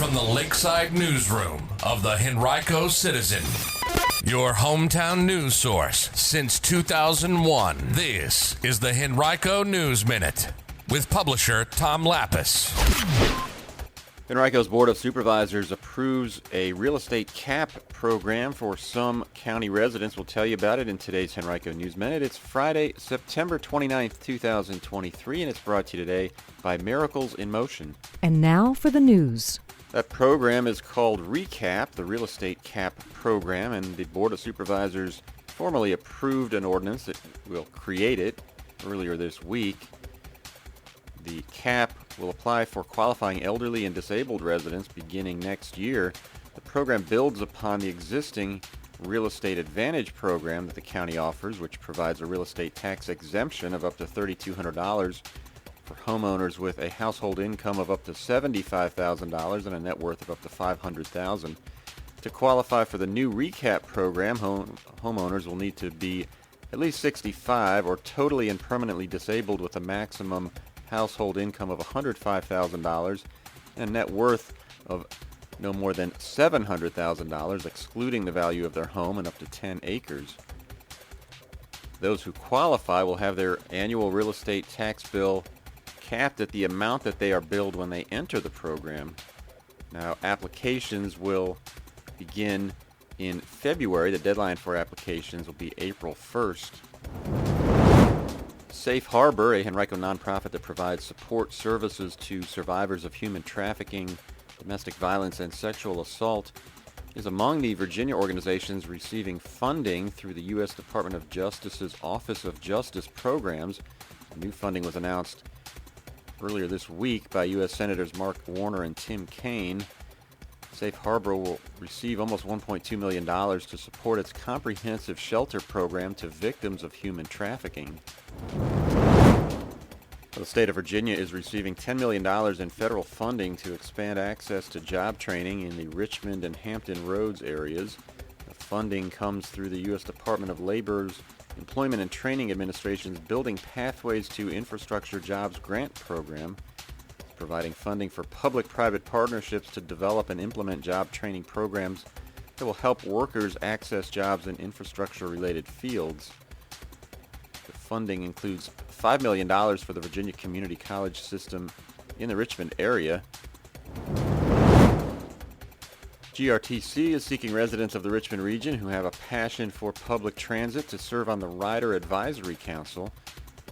from the Lakeside Newsroom of the Henrico Citizen, your hometown news source since 2001. This is the Henrico News Minute with publisher Tom Lapis. Henrico's Board of Supervisors approves a real estate cap program for some county residents. We'll tell you about it in today's Henrico News Minute. It's Friday, September 29th, 2023, and it's brought to you today by Miracles in Motion. And now for the news. That program is called RECAP, the Real Estate Cap Program, and the Board of Supervisors formally approved an ordinance that will create it earlier this week. The cap will apply for qualifying elderly and disabled residents beginning next year. The program builds upon the existing Real Estate Advantage program that the county offers, which provides a real estate tax exemption of up to $3,200 for homeowners with a household income of up to $75,000 and a net worth of up to $500,000. To qualify for the new RECAP program, homeowners will need to be at least 65 or totally and permanently disabled with a maximum household income of $105,000 and a net worth of no more than $700,000, excluding the value of their home, and up to 10 acres. Those who qualify will have their annual real estate tax bill capped at the amount that they are billed when they enter the program. Now, applications will begin in February. The deadline for applications will be April 1st. Safe Harbor, a Henrico nonprofit that provides support services to survivors of human trafficking, domestic violence, and sexual assault, is among the Virginia organizations receiving funding through the U.S. Department of Justice's Office of Justice Programs. The new funding was announced earlier this week by U.S. Senators Mark Warner and Tim Kaine. Safe Harbor will receive almost $1.2 million to support its comprehensive shelter program to victims of human trafficking. The state of Virginia is receiving $10 million in federal funding to expand access to job training in the Richmond and Hampton Roads areas. The funding comes through the U.S. Department of Labor's Employment and Training Administration's Building Pathways to Infrastructure Jobs grant program, providing funding for public-private partnerships to develop and implement job training programs that will help workers access jobs in infrastructure-related fields. The funding includes $5 million for the Virginia Community College system in the Richmond area. GRTC is seeking residents of the Richmond region who have a passion for public transit to serve on the Rider Advisory Council.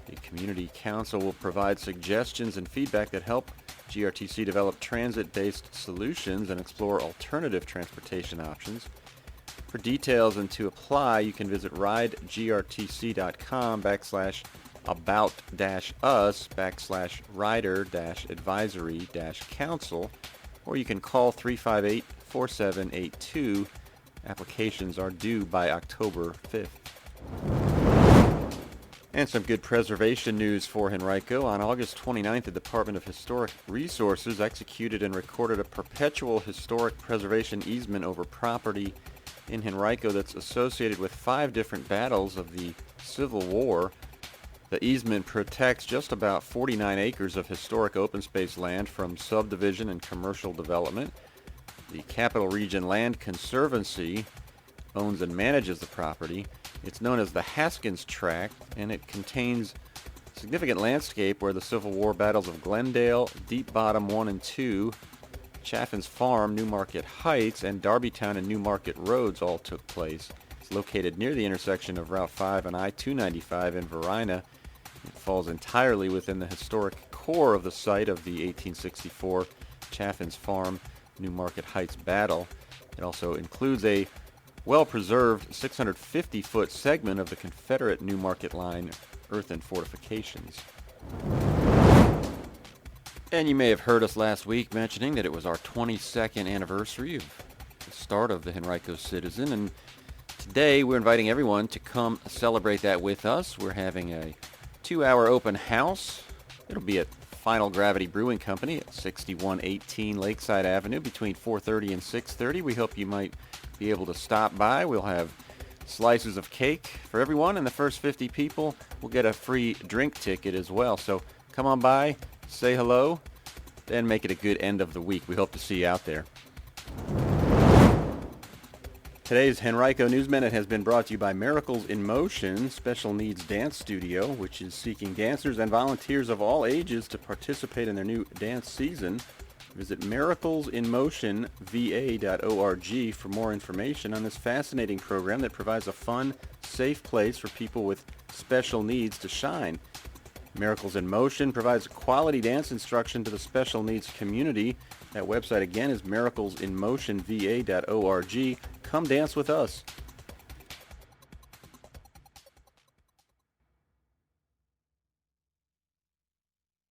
The Community Council will provide suggestions and feedback that help GRTC develop transit-based solutions and explore alternative transportation options. For details and to apply, you can visit ridegRTC.com/about-us/rider-advisory-council, or you can call 358-4782. Applications are due by October 5th. And some good preservation news for Henrico. On August 29th, the Department of Historic Resources executed and recorded a perpetual historic preservation easement over property in Henrico that's associated with 5 different battles of the Civil War. The easement protects just about 49 acres of historic open space land from subdivision and commercial development. The Capital Region Land Conservancy owns and manages the property. It's known as the Haskins Tract, and it contains significant landscape where the Civil War battles of Glendale, Deep Bottom 1 and 2, Chaffin's Farm, Newmarket Heights, and Darbytown and Newmarket Roads all took place. It's located near the intersection of Route 5 and I-295 in Varina. It falls entirely within the historic core of the site of the 1864 Chaffin's Farm, Newmarket Heights battle. It also includes a well-preserved 650-foot segment of the Confederate Newmarket Line earthen fortifications. And you may have heard us last week mentioning that it was our 22nd anniversary of the start of the Henrico Citizen, and today we're inviting everyone to come celebrate that with us. We're having a 2-hour open house. It'll be at Final Gravity Brewing Company at 6118 Lakeside Avenue between 4:30 and 6:30. We hope you might be able to stop by. We'll have slices of cake for everyone, and the first 50 people will get a free drink ticket as well. So come on by, say hello, and make it a good end of the week. We hope to see you out there. Today's Henrico News Minute has been brought to you by Miracles in Motion Special Needs Dance Studio, which is seeking dancers and volunteers of all ages to participate in their new dance season. Visit miraclesinmotionva.org for more information on this fascinating program that provides a fun, safe place for people with special needs to shine. Miracles in Motion provides quality dance instruction to the special needs community. That website again is miraclesinmotionva.org. Come dance with us.